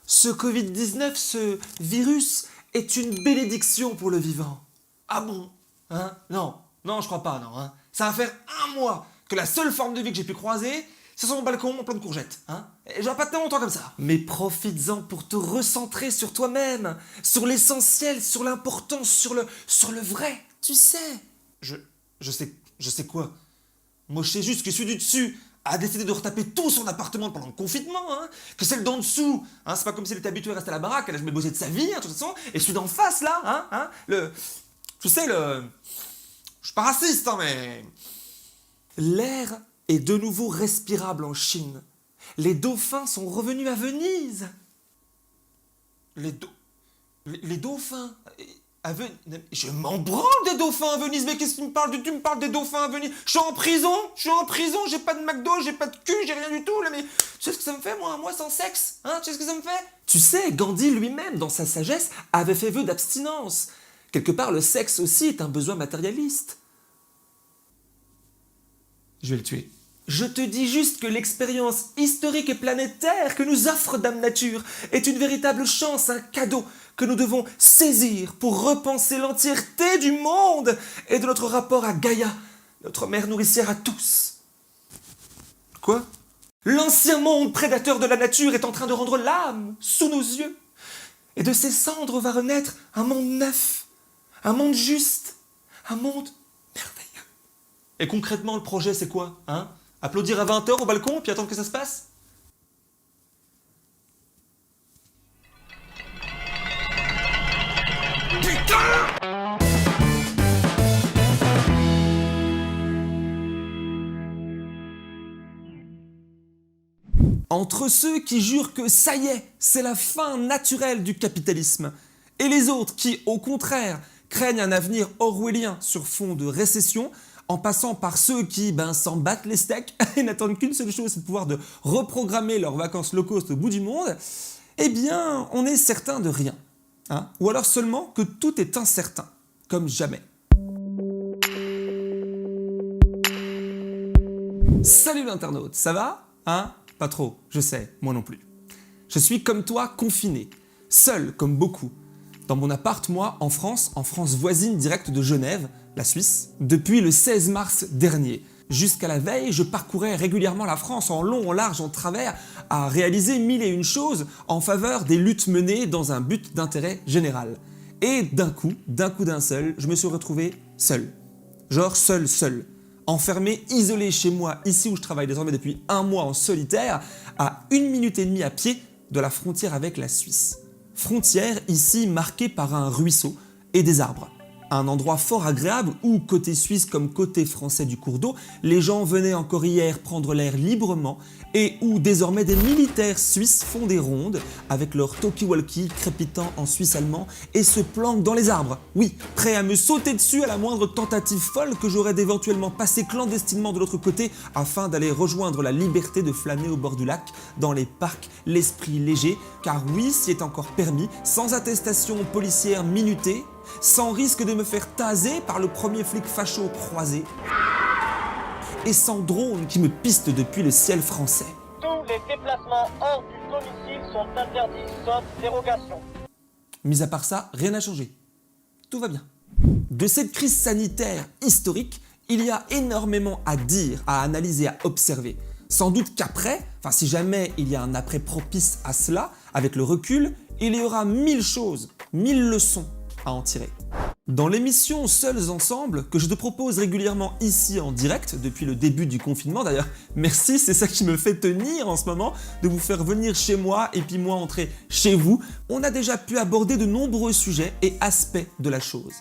Ce Covid-19, ce virus, est une bénédiction pour le vivant. Ah bon? Hein? Non, non, je crois pas, non. Hein. Ça va faire 1 mois que la seule forme de vie que j'ai pu croiser, c'est sur mon balcon en plein de courgettes. Hein. Et j'aurai pas tellement longtemps comme ça. Mais profites-en pour te recentrer sur toi-même, sur l'essentiel, sur l'importance, sur le vrai. Tu sais. Je sais quoi? Moi, je sais juste que celui du dessus a décidé de retaper tout son appartement pendant le confinement, hein, que celle d'en dessous, hein, c'est pas comme s'il était habitué à rester à la baraque, elle a jamais bossé de sa vie, hein, de toute façon, et celui d'en face, là, tu sais, je suis pas raciste, hein, mais... L'air est de nouveau respirable en Chine. Les dauphins sont revenus à Venise. Les dauphins à Venise. Je m'en branle des dauphins à Venise, mais qu'est-ce que tu me parles tu me parles des dauphins à Venise? Je suis en prison, j'ai pas de McDo, j'ai pas de cul, j'ai rien du tout, là, mais tu sais ce que ça me fait, moi, un mois sans sexe? Hein, tu sais ce que ça me fait? Tu sais, Gandhi lui-même, dans sa sagesse, avait fait vœu d'abstinence. Quelque part, le sexe aussi est un besoin matérialiste. Je vais le tuer. Je te dis juste que l'expérience historique et planétaire que nous offre Dame Nature est une véritable chance, un cadeau que nous devons saisir pour repenser l'entièreté du monde et de notre rapport à Gaïa, notre mère nourricière à tous. Quoi? L'ancien monde prédateur de la nature est en train de rendre l'âme sous nos yeux. Et de ses cendres va renaître un monde neuf, un monde juste, un monde merveilleux. Et concrètement, le projet, c'est quoi, hein? Applaudir à 20h au balcon, puis attendre que ça se passe? Putain! Entre ceux qui jurent que ça y est, c'est la fin naturelle du capitalisme, et les autres qui, au contraire, craignent un avenir orwellien sur fond de récession, en passant par ceux qui s'en battent les steaks et n'attendent qu'une seule chose, c'est de pouvoir de reprogrammer leurs vacances low cost au bout du monde, eh bien, on est certain de rien. Hein? Ou alors seulement que tout est incertain, comme jamais. Salut l'internaute, ça va? Hein? Pas trop, je sais, moi non plus. Je suis comme toi confiné, seul comme beaucoup. Dans mon appart, moi, en France voisine directe de Genève, la Suisse, depuis le 16 mars dernier. Jusqu'à la veille, je parcourais régulièrement la France en long, en large, en travers, à réaliser 1001 choses en faveur des luttes menées dans un but d'intérêt général. Et d'un coup d'un seul, je me suis retrouvé seul. Genre seul. Enfermé, isolé chez moi, ici où je travaille désormais depuis 1 mois en solitaire, à 1 minute et demie à pied de la frontière avec la Suisse. Frontière ici marquée par un ruisseau et des arbres. Un endroit fort agréable où, côté suisse comme côté français du cours d'eau, les gens venaient encore hier prendre l'air librement et où désormais des militaires suisses font des rondes avec leur talkie-walkie crépitant en suisse allemand et se planquent dans les arbres. Oui, prêts à me sauter dessus à la moindre tentative folle que j'aurais d'éventuellement passer clandestinement de l'autre côté afin d'aller rejoindre la liberté de flâner au bord du lac, dans les parcs, l'esprit léger, car oui, s'y est encore permis, sans attestation policière minutée, sans risque de me faire taser par le premier flic facho croisé, et sans drone qui me piste depuis le ciel français. Tous les déplacements hors du domicile sont interdits, sauf dérogation. Mis à part ça, rien n'a changé. Tout va bien. De cette crise sanitaire historique, il y a énormément à dire, à analyser, à observer. Sans doute qu'après, si jamais il y a un après propice à cela, avec le recul, il y aura 1000 choses, 1000 leçons à en tirer. Dans l'émission Seuls Ensemble, que je te propose régulièrement ici en direct depuis le début du confinement, d'ailleurs merci, c'est ça qui me fait tenir en ce moment, de vous faire venir chez moi et puis moi entrer chez vous, on a déjà pu aborder de nombreux sujets et aspects de la chose.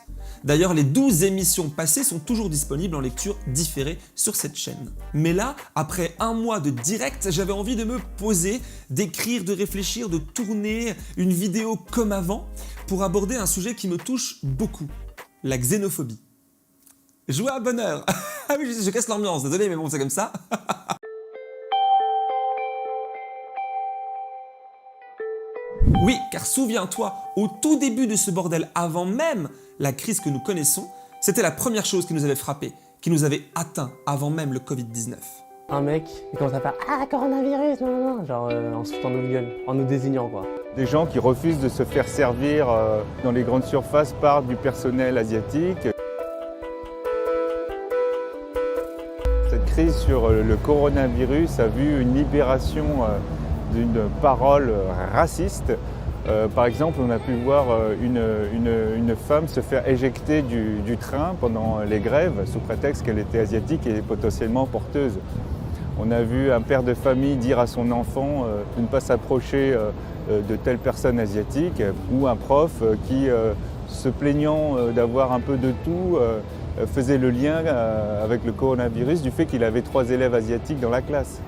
D'ailleurs, les 12 émissions passées sont toujours disponibles en lecture différée sur cette chaîne. Mais là, après 1 mois de direct, j'avais envie de me poser, d'écrire, de réfléchir, de tourner une vidéo comme avant pour aborder un sujet qui me touche beaucoup, la xénophobie. Jouez à bonne heure. Ah oui, je casse l'ambiance, désolé, mais bon, c'est comme ça. Oui, car souviens-toi, au tout début de ce bordel, avant même la crise que nous connaissons, c'était la première chose qui nous avait frappé, qui nous avait atteint avant même le Covid-19. Un mec, il commence à faire « Ah, coronavirus !» genre en se foutant de notre gueule, en nous désignant quoi. Des gens qui refusent de se faire servir dans les grandes surfaces par du personnel asiatique. Cette crise sur le coronavirus a vu une libération d'une parole raciste. Par exemple, on a pu voir une femme se faire éjecter du train pendant les grèves sous prétexte qu'elle était asiatique et potentiellement porteuse. On a vu un père de famille dire à son enfant de ne pas s'approcher de telle personne asiatique, ou un prof qui, se plaignant d'avoir un peu de tout, faisait le lien avec le coronavirus du fait qu'il avait 3 élèves asiatiques dans la classe.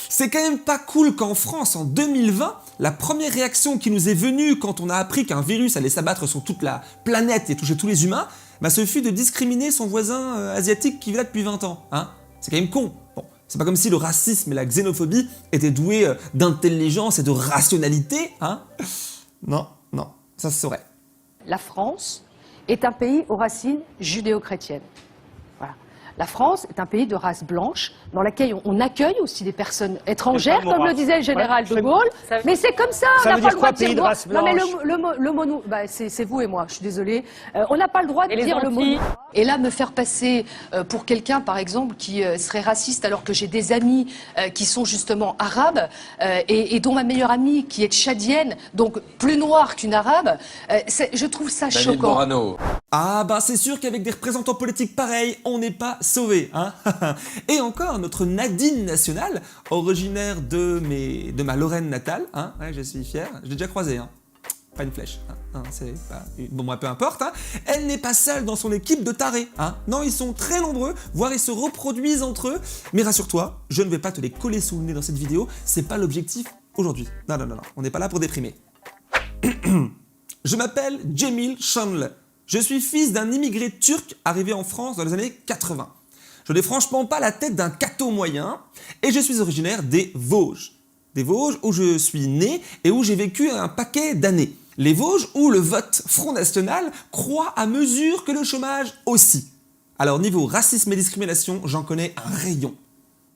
C'est quand même pas cool qu'en France, en 2020, la première réaction qui nous est venue quand on a appris qu'un virus allait s'abattre sur toute la planète et toucher tous les humains, ce fut de discriminer son voisin asiatique qui vit là depuis 20 ans. Hein, c'est quand même con. Bon, c'est pas comme si le racisme et la xénophobie étaient doués d'intelligence et de rationalité. Hein. Non, ça se saurait. La France est un pays aux racines judéo-chrétiennes. Voilà. La France est un pays de race blanche dans lequel on accueille aussi des personnes étrangères, comme le disait le général de Gaulle. Mais c'est comme ça. Ça veut dire quoi, pays de race blanche? Non, mais le mot nous, c'est vous et moi. Je suis désolée. On n'a pas le droit de dire le mot. Et là, me faire passer pour quelqu'un, par exemple, qui serait raciste, alors que j'ai des amis qui sont justement arabes et dont ma meilleure amie qui est tchadienne, donc plus noire qu'une arabe, je trouve ça choquant. Ah c'est sûr qu'avec des représentants politiques pareils, on n'est pas sauvé, hein. Et encore, notre Nadine nationale, originaire de ma Lorraine natale, hein, ouais, je suis fier, je l'ai déjà croisée, hein. Pas une flèche, hein, c'est pas... Bon, peu importe, hein. Elle n'est pas seule dans son équipe de tarés, hein. Non, ils sont très nombreux, voire ils se reproduisent entre eux, mais rassure-toi, je ne vais pas te les coller sous le nez dans cette vidéo, c'est pas l'objectif aujourd'hui. Non, on n'est pas là pour déprimer. Je m'appelle Cemil Şanlı. Je suis fils d'un immigré turc arrivé en France dans les années 80. Je n'ai franchement pas la tête d'un cateau moyen et je suis originaire des Vosges. Des Vosges où je suis né et où j'ai vécu un paquet d'années. Les Vosges où le vote Front National croît à mesure que le chômage aussi. Alors niveau racisme et discrimination, j'en connais un rayon.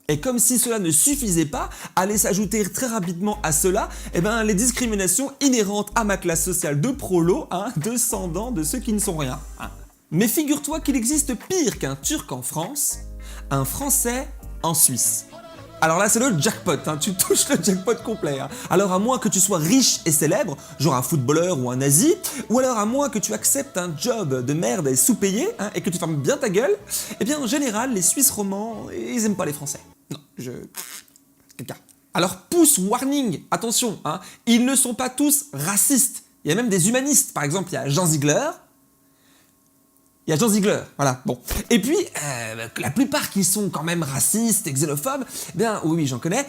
Et comme si cela ne suffisait pas, allait s'ajouter très rapidement à cela, les discriminations inhérentes à ma classe sociale de prolos, hein, descendants de ceux qui ne sont rien. Hein. Mais figure-toi qu'il existe pire qu'un Turc en France, un Français en Suisse. Alors là, c'est le jackpot, hein, tu touches le jackpot complet. Hein. Alors à moins que tu sois riche et célèbre, genre un footballeur ou un nazi, ou alors à moins que tu acceptes un job de merde et sous-payé, hein, et que tu fermes bien ta gueule, en général, les Suisses romans, ils aiment pas les Français. Non, Caca. Alors pouce warning, attention, hein, ils ne sont pas tous racistes. Il y a même des humanistes, par exemple, il y a Jean Ziegler. Voilà, bon. Et puis, la plupart qui sont quand même racistes et xénophobes, oui, j'en connais,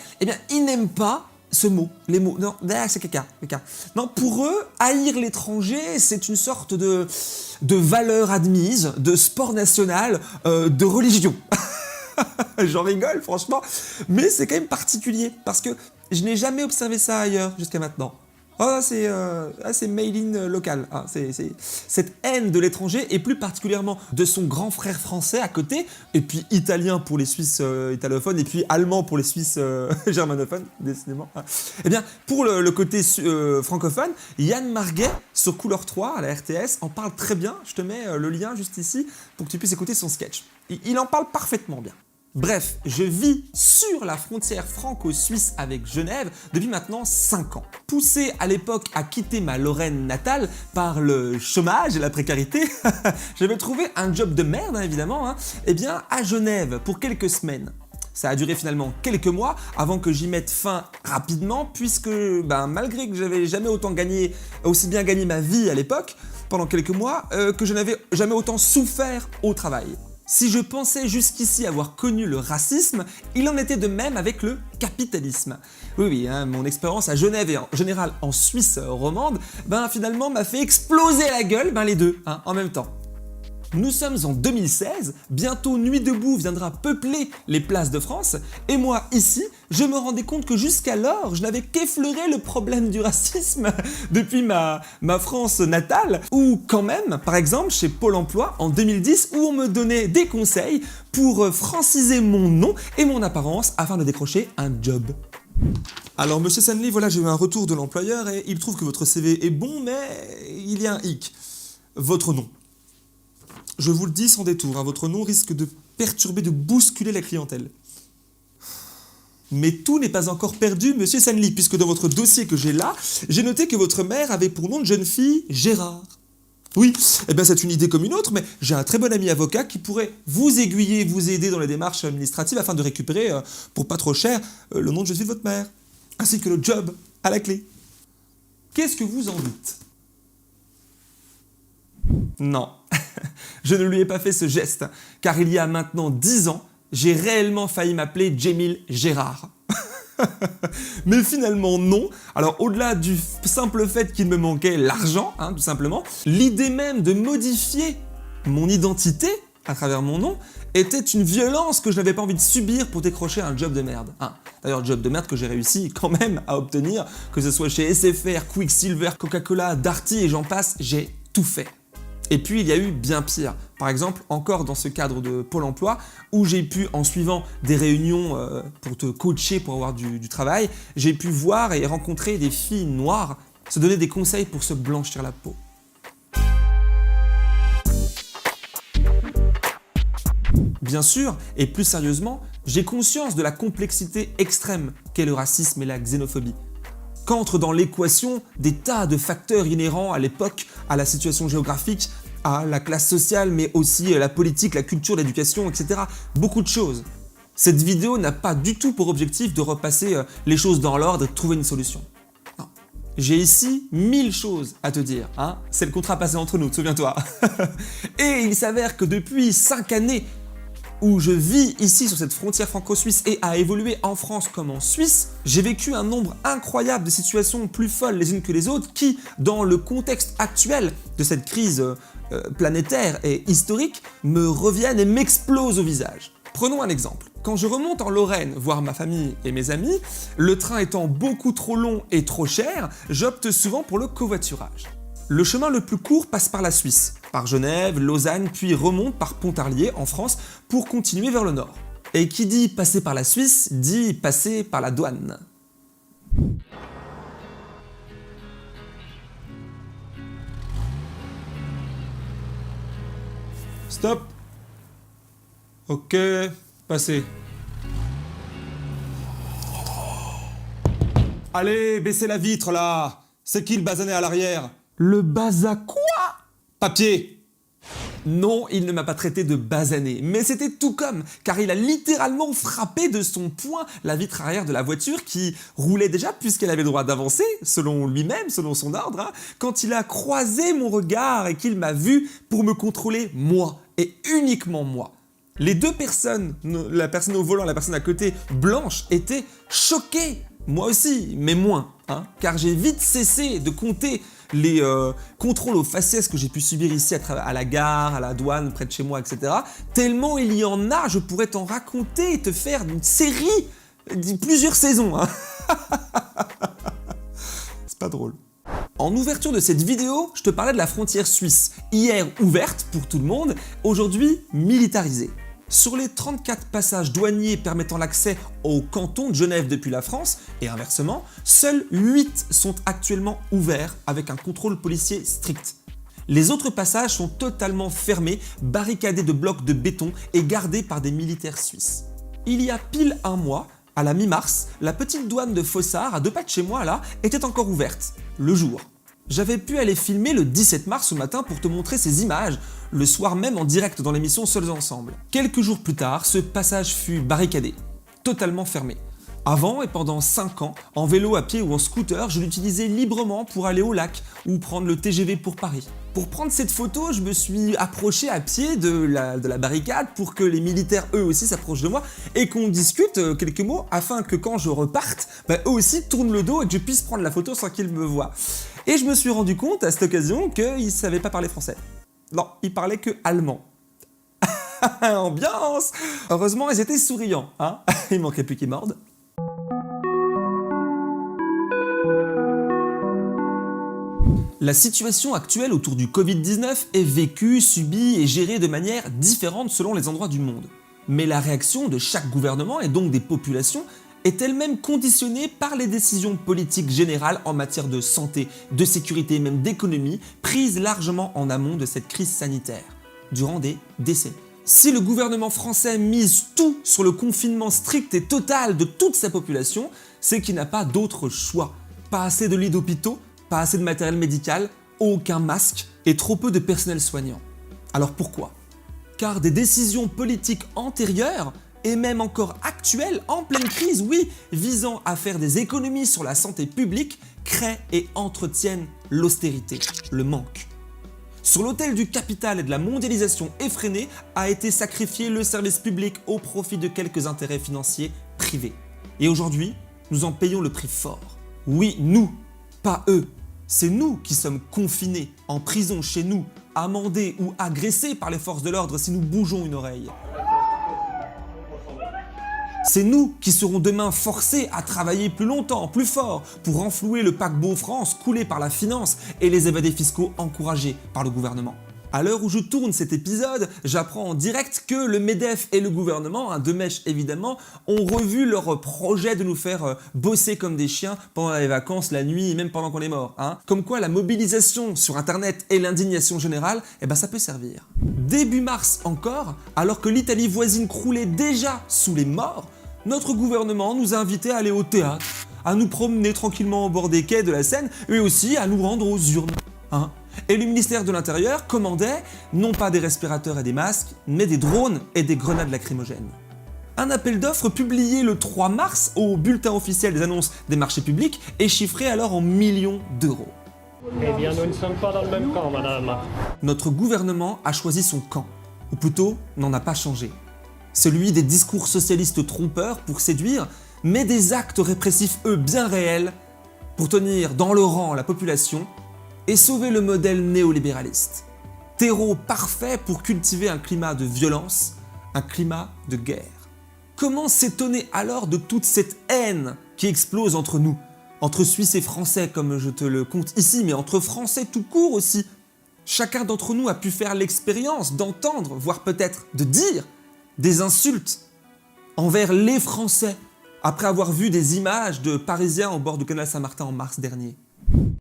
ils n'aiment pas ce mot, les mots. Non, c'est caca. Non, pour eux, haïr l'étranger, c'est une sorte de valeur admise, de sport national, de religion. J'en rigole, franchement, mais c'est quand même particulier, parce que je n'ai jamais observé ça ailleurs jusqu'à maintenant. Oh, c'est made in local. Hein. Cette haine de l'étranger, et plus particulièrement de son grand frère français à côté, et puis italien pour les Suisses italophones, et puis allemand pour les Suisses germanophones, décidément. Hein. Pour le côté francophone, Yann Marguet, sur Couleur 3 à la RTS, en parle très bien. Je te mets le lien juste ici pour que tu puisses écouter son sketch. Il en parle parfaitement bien. Bref, je vis sur la frontière franco-suisse avec Genève depuis maintenant 5 ans. Poussé à l'époque à quitter ma Lorraine natale par le chômage et la précarité, j'avais trouvé un job de merde, hein, évidemment, hein, à Genève pour quelques semaines. Ça a duré finalement quelques mois avant que j'y mette fin rapidement, puisque malgré que j'avais jamais aussi bien gagné ma vie à l'époque, pendant quelques mois, que je n'avais jamais autant souffert au travail. Si je pensais jusqu'ici avoir connu le racisme, il en était de même avec le capitalisme. Oui, hein, mon expérience à Genève et en général en Suisse romande, finalement m'a fait exploser la gueule, les deux, hein, en même temps. Nous sommes en 2016, bientôt Nuit debout viendra peupler les places de France, et moi ici, je me rendais compte que jusqu'alors, je n'avais qu'effleuré le problème du racisme depuis ma France natale, ou quand même, par exemple, chez Pôle emploi en 2010, où on me donnait des conseils pour franciser mon nom et mon apparence afin de décrocher un job. Alors, monsieur Sanley, voilà, j'ai eu un retour de l'employeur et il trouve que votre CV est bon, mais il y a un hic. Votre nom. Je vous le dis sans détour, hein, votre nom risque de perturber, de bousculer la clientèle. Mais tout n'est pas encore perdu, monsieur Sanley, puisque dans votre dossier que j'ai là, j'ai noté que votre mère avait pour nom de jeune fille Gérard. Oui, eh bien c'est une idée comme une autre, mais j'ai un très bon ami avocat qui pourrait vous aiguiller, vous aider dans les démarches administratives afin de récupérer, pour pas trop cher, le nom de jeune fille de votre mère, ainsi que le job à la clé. Qu'est-ce que vous en dites? Non, je ne lui ai pas fait ce geste, car il y a maintenant 10 ans, j'ai réellement failli m'appeler Jamil Gérard. Mais finalement non. Alors au-delà du simple fait qu'il me manquait l'argent, hein, tout simplement, l'idée même de modifier mon identité à travers mon nom était une violence que je n'avais pas envie de subir pour décrocher un job de merde. Hein. D'ailleurs, job de merde que j'ai réussi quand même à obtenir, que ce soit chez SFR, Quicksilver, Coca-Cola, Darty et j'en passe, j'ai tout fait. Et puis il y a eu bien pire. Par exemple, encore dans ce cadre de Pôle emploi, où j'ai pu, en suivant des réunions pour te coacher pour avoir du travail, j'ai pu voir et rencontrer des filles noires se donner des conseils pour se blanchir la peau. Bien sûr, et plus sérieusement, j'ai conscience de la complexité extrême qu'est le racisme et la xénophobie. Qu'entrent dans l'équation des tas de facteurs inhérents à l'époque, à la situation géographique, à la classe sociale, mais aussi à la politique, la culture, l'éducation, etc. Beaucoup de choses. Cette vidéo n'a pas du tout pour objectif de repasser les choses dans l'ordre et de trouver une solution. Non. J'ai ici 1000 choses à te dire. Hein. C'est le contrat passé entre nous, souviens-toi. Et il s'avère que depuis 5 années, où je vis ici sur cette frontière franco-suisse et à évoluer en France comme en Suisse, j'ai vécu un nombre incroyable de situations plus folles les unes que les autres qui, dans le contexte actuel de cette crise planétaire et historique, me reviennent et m'explosent au visage. Prenons un exemple. Quand je remonte en Lorraine voir ma famille et mes amis, le train étant beaucoup trop long et trop cher, j'opte souvent pour le covoiturage. Le chemin le plus court passe par la Suisse, par Genève, Lausanne, puis remonte par Pontarlier en France pour continuer vers le nord. Et qui dit passer par la Suisse, dit passer par la douane. Stop. Ok, passez. Allez, baissez la vitre là. C'est qui le basané à l'arrière? Le basa quoi? Papier. Non, il ne m'a pas traité de basané, mais c'était tout comme, car il a littéralement frappé de son poing la vitre arrière de la voiture qui roulait déjà puisqu'elle avait le droit d'avancer, selon lui-même, selon son ordre, hein, quand il a croisé mon regard et qu'il m'a vu pour me contrôler moi, et uniquement moi. Les deux personnes, la personne au volant et la personne à côté, blanche, étaient choquées. Moi aussi, mais moins, hein, car j'ai vite cessé de compter les contrôles aux faciès que j'ai pu subir ici à la gare, à la douane, près de chez moi, etc. Tellement il y en a, je pourrais t'en raconter et te faire une série, plusieurs saisons. Hein. C'est pas drôle. En ouverture de cette vidéo, je te parlais de la frontière suisse, hier ouverte pour tout le monde, aujourd'hui militarisée. Sur les 34 passages douaniers permettant l'accès au canton de Genève depuis la France, et inversement, seuls 8 sont actuellement ouverts avec un contrôle policier strict. Les autres passages sont totalement fermés, barricadés de blocs de béton et gardés par des militaires suisses. Il y a pile un mois, à la mi-mars, la petite douane de Fossard, à 2 pas de chez moi là, était encore ouverte, le jour. J'avais pu aller filmer le 17 mars au matin pour te montrer ces images, le soir même en direct dans l'émission Seuls Ensemble. Quelques jours plus tard, ce passage fut barricadé, totalement fermé. Avant et pendant 5 ans, en vélo, à pied ou en scooter, je l'utilisais librement pour aller au lac ou prendre le TGV pour Paris. Pour prendre cette photo, je me suis approché à pied de la barricade pour que les militaires eux aussi s'approchent de moi et qu'on discute quelques mots afin que quand je reparte, eux aussi tournent le dos et que je puisse prendre la photo sans qu'ils me voient. Et je me suis rendu compte à cette occasion qu'ils ne savaient pas parler français. Non, ils parlaient que allemand. Ambiance! Heureusement, ils étaient souriants, hein. Il manquait plus qu'ils mordent. La situation actuelle autour du Covid-19 est vécue, subie et gérée de manière différente selon les endroits du monde. Mais la réaction de chaque gouvernement et donc des populations est elle-même conditionnée par les décisions politiques générales en matière de santé, de sécurité et même d'économie, prises largement en amont de cette crise sanitaire, durant des décennies. Si le gouvernement français mise tout sur le confinement strict et total de toute sa population, c'est qu'il n'a pas d'autre choix. Pas assez de lits d'hôpitaux, pas assez de matériel médical, aucun masque et trop peu de personnel soignant. Alors pourquoi ? Car des décisions politiques antérieures et même encore actuelles, en pleine crise, oui, visant à faire des économies sur la santé publique, créent et entretiennent l'austérité, le manque. Sur l'autel du capital et de la mondialisation effrénée a été sacrifié le service public au profit de quelques intérêts financiers privés. Et aujourd'hui, nous en payons le prix fort. Oui, nous, pas eux. C'est nous qui sommes confinés, en prison chez nous, amendés ou agressés par les forces de l'ordre si nous bougeons une oreille. C'est nous qui serons demain forcés à travailler plus longtemps, plus fort, pour renflouer le paquebot France coulé par la finance et les évadés fiscaux encouragés par le gouvernement. À l'heure où je tourne cet épisode, j'apprends en direct que le MEDEF et le gouvernement, de mèche évidemment, ont revu leur projet de nous faire bosser comme des chiens pendant les vacances, la nuit et même pendant qu'on est mort. Comme quoi la mobilisation sur internet et l'indignation générale, ça peut servir. Début mars encore, alors que l'Italie voisine croulait déjà sous les morts, notre gouvernement nous a invités à aller au théâtre, à nous promener tranquillement au bord des quais de la Seine et aussi à nous rendre aux urnes. Et le ministère de l'Intérieur commandait non pas des respirateurs et des masques, mais des drones et des grenades lacrymogènes. Un appel d'offres publié le 3 mars au bulletin officiel des annonces des marchés publics est chiffré alors en millions d'euros. Eh bien, nous ne sommes pas dans le même camp, madame. Notre gouvernement a choisi son camp, ou plutôt n'en a pas changé. Celui des discours socialistes trompeurs pour séduire, mais des actes répressifs, eux, bien réels, pour tenir dans le rang la population et sauver le modèle néolibéraliste. Terreau parfait pour cultiver un climat de violence, un climat de guerre. Comment s'étonner alors de toute cette haine qui explose entre nous, entre Suisses et Français comme je te le conte ici, mais entre Français tout court aussi. Chacun d'entre nous a pu faire l'expérience d'entendre, voire peut-être de dire, des insultes envers les Français après avoir vu des images de Parisiens au bord du canal Saint-Martin en mars dernier.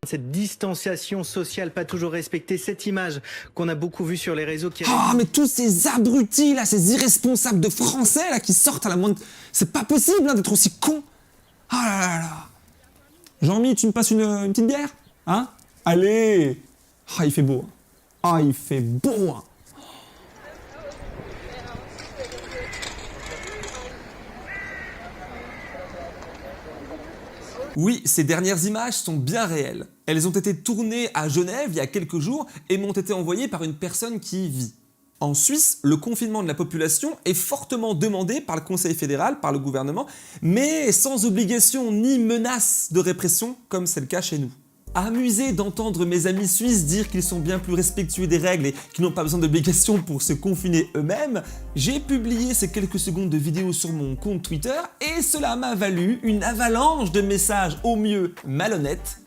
Cette distanciation sociale pas toujours respectée, cette image qu'on a beaucoup vue sur les réseaux qui... Mais tous ces abrutis là, ces irresponsables de Français là qui sortent à la moindre... C'est pas possible d'être aussi con. Ah là là là. Jean-Mi, tu me passes une petite bière ? Allez. Il fait beau. Il fait beau. Oui, ces dernières images sont bien réelles. Elles ont été tournées à Genève il y a quelques jours et m'ont été envoyées par une personne qui y vit. En Suisse, le confinement de la population est fortement demandé par le Conseil fédéral, par le gouvernement, mais sans obligation ni menace de répression comme c'est le cas chez nous. Amusé d'entendre mes amis suisses dire qu'ils sont bien plus respectueux des règles et qu'ils n'ont pas besoin d'obligations pour se confiner eux-mêmes, j'ai publié ces quelques secondes de vidéo sur mon compte Twitter et cela m'a valu une avalanche de messages au mieux malhonnêtes,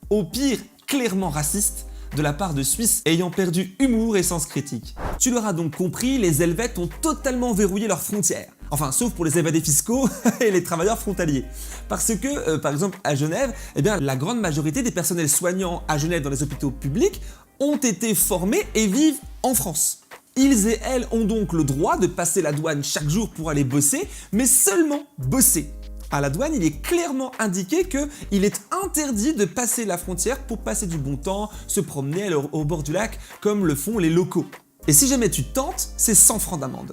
au pire clairement racistes, de la part de Suisses ayant perdu humour et sens critique. Tu l'auras donc compris, les Helvètes ont totalement verrouillé leurs frontières. Enfin, sauf pour les évadés fiscaux et les travailleurs frontaliers. Parce que, par exemple, à Genève, la grande majorité des personnels soignants à Genève dans les hôpitaux publics ont été formés et vivent en France. Ils et elles ont donc le droit de passer la douane chaque jour pour aller bosser, mais seulement bosser. À la douane, il est clairement indiqué qu'il est interdit de passer la frontière pour passer du bon temps, se promener au bord du lac comme le font les locaux. Et si jamais tu tentes, c'est 100 francs d'amende.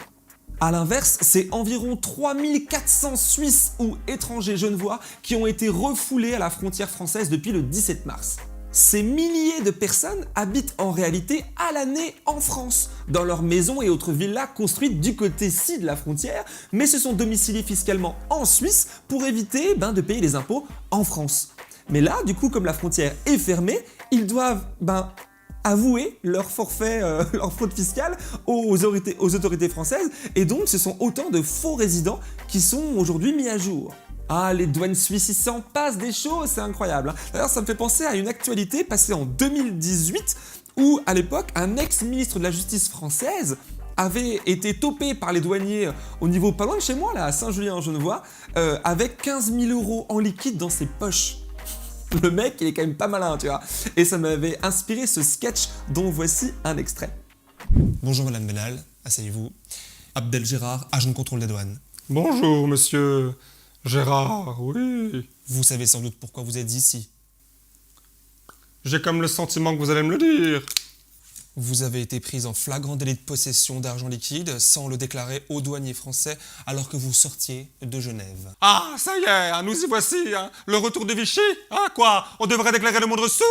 A l'inverse, c'est environ 3400 Suisses ou étrangers genevois qui ont été refoulés à la frontière française depuis le 17 mars. Ces milliers de personnes habitent en réalité à l'année en France, dans leurs maisons et autres villas construites du côté-ci de la frontière, mais se sont domiciliés fiscalement en Suisse pour éviter de payer les impôts en France. Mais là, du coup, comme la frontière est fermée, ils doivent avouer leur forfait, leur fraude fiscale aux autorités françaises, et donc ce sont autant de faux résidents qui sont aujourd'hui mis à jour. Les douanes suisses, il s'en passe des choses, c'est incroyable. D'ailleurs, ça me fait penser à une actualité passée en 2018 où, à l'époque, un ex-ministre de la Justice française avait été topé par les douaniers au niveau pas loin de chez moi, là, à Saint-Julien-en-Genevois, avec 15 000 € en liquide dans ses poches. Le mec, il est quand même pas malin, tu vois. Et ça m'avait inspiré ce sketch dont voici un extrait. Bonjour Madame Benal, asseyez-vous. Abdel Gérard, agent de contrôle des douanes. Bonjour, monsieur Gérard, oui. Vous savez sans doute pourquoi vous êtes ici. J'ai comme le sentiment que vous allez me le dire. Vous avez été prise en flagrant délit de possession d'argent liquide sans le déclarer aux douaniers français alors que vous sortiez de Genève. Ah, ça y est, hein, nous y voici, hein, le retour de Vichy, hein, quoi, on devrait déclarer le moindre sou?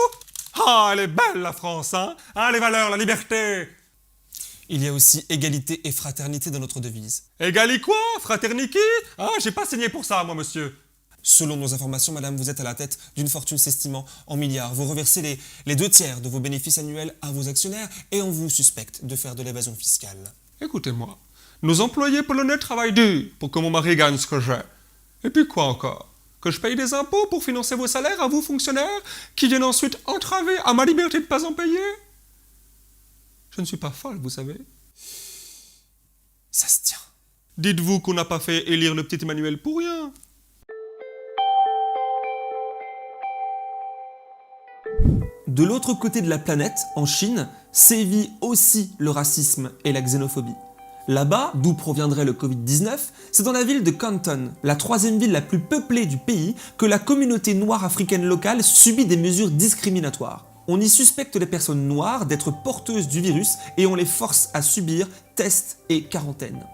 Ah, elle est belle la France, hein, les valeurs, la liberté. Il y a aussi égalité et fraternité dans notre devise. Égali quoi? Fraternité? Ah, j'ai pas signé pour ça, moi, monsieur. Selon nos informations, madame, vous êtes à la tête d'une fortune s'estimant en milliards. Vous reversez les 2/3 de vos bénéfices annuels à vos actionnaires et on vous suspecte de faire de l'évasion fiscale. Écoutez-moi, nos employés polonais travaillent dur pour que mon mari gagne ce que j'ai. Et puis quoi encore? Que je paye des impôts pour financer vos salaires à vous, fonctionnaires, qui viennent ensuite entraver à ma liberté de ne pas en payer? Je ne suis pas folle, vous savez. Ça se tient. Dites-vous qu'on n'a pas fait élire le petit Emmanuel pour rien. De l'autre côté de la planète, en Chine, sévit aussi le racisme et la xénophobie. Là-bas, d'où proviendrait le Covid-19, c'est dans la ville de Canton, la 3e ville la plus peuplée du pays, que la communauté noire africaine locale subit des mesures discriminatoires. On y suspecte les personnes noires d'être porteuses du virus et on les force à subir tests et quarantaines.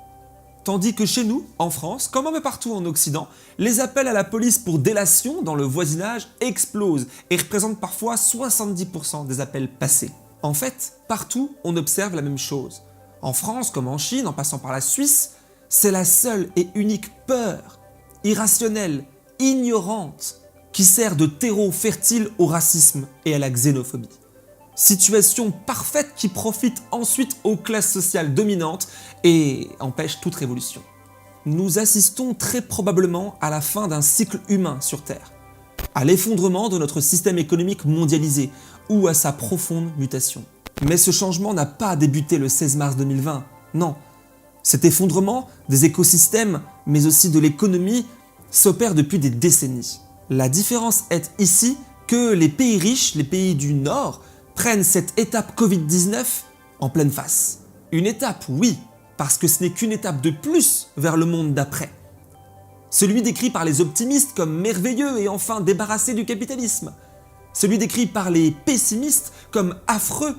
Tandis que chez nous, en France, comme un peu partout en Occident, les appels à la police pour délation dans le voisinage explosent et représentent parfois 70% des appels passés. En fait, partout, on observe la même chose. En France comme en Chine, en passant par la Suisse, c'est la seule et unique peur, irrationnelle, ignorante, qui sert de terreau fertile au racisme et à la xénophobie. Situation parfaite qui profite ensuite aux classes sociales dominantes et empêche toute révolution. Nous assistons très probablement à la fin d'un cycle humain sur Terre, à l'effondrement de notre système économique mondialisé ou à sa profonde mutation. Mais ce changement n'a pas débuté le 16 mars 2020, non. Cet effondrement des écosystèmes, mais aussi de l'économie, s'opère depuis des décennies. La différence est ici que les pays riches, les pays du Nord, prennent cette étape Covid-19 en pleine face. Une étape, oui, parce que ce n'est qu'une étape de plus vers le monde d'après. Celui décrit par les optimistes comme merveilleux et enfin débarrassé du capitalisme. Celui décrit par les pessimistes comme affreux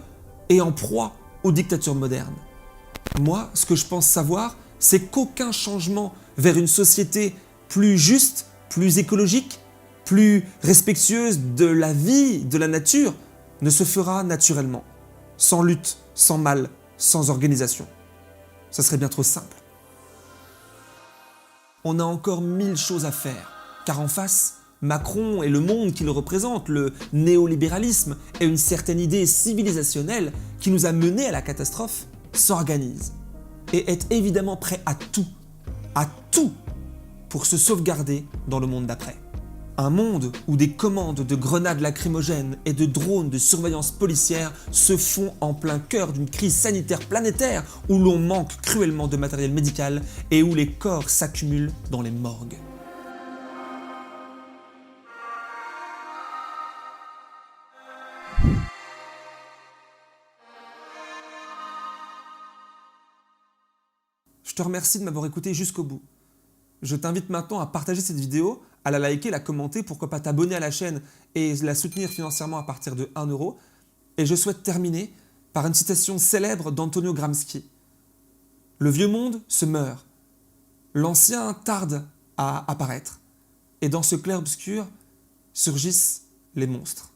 et en proie aux dictatures modernes. Moi, ce que je pense savoir, c'est qu'aucun changement vers une société plus juste, plus écologique, plus respectueuse de la vie, de la nature, ne se fera naturellement, sans lutte, sans mal, sans organisation. Ça serait bien trop simple. On a encore 1000 choses à faire, car en face, Macron et le monde qui le représente, le néolibéralisme et une certaine idée civilisationnelle qui nous a menés à la catastrophe, s'organisent et est évidemment prêt à tout pour se sauvegarder dans le monde d'après. Un monde où des commandes de grenades lacrymogènes et de drones de surveillance policière se font en plein cœur d'une crise sanitaire planétaire où l'on manque cruellement de matériel médical et où les corps s'accumulent dans les morgues. Je te remercie de m'avoir écouté jusqu'au bout. Je t'invite maintenant à partager cette vidéo, à la liker, la commenter, pourquoi pas t'abonner à la chaîne et la soutenir financièrement à partir de 1 €. Et je souhaite terminer par une citation célèbre d'Antonio Gramsci. Le vieux monde se meurt, l'ancien tarde à apparaître, et dans ce clair-obscur surgissent les monstres.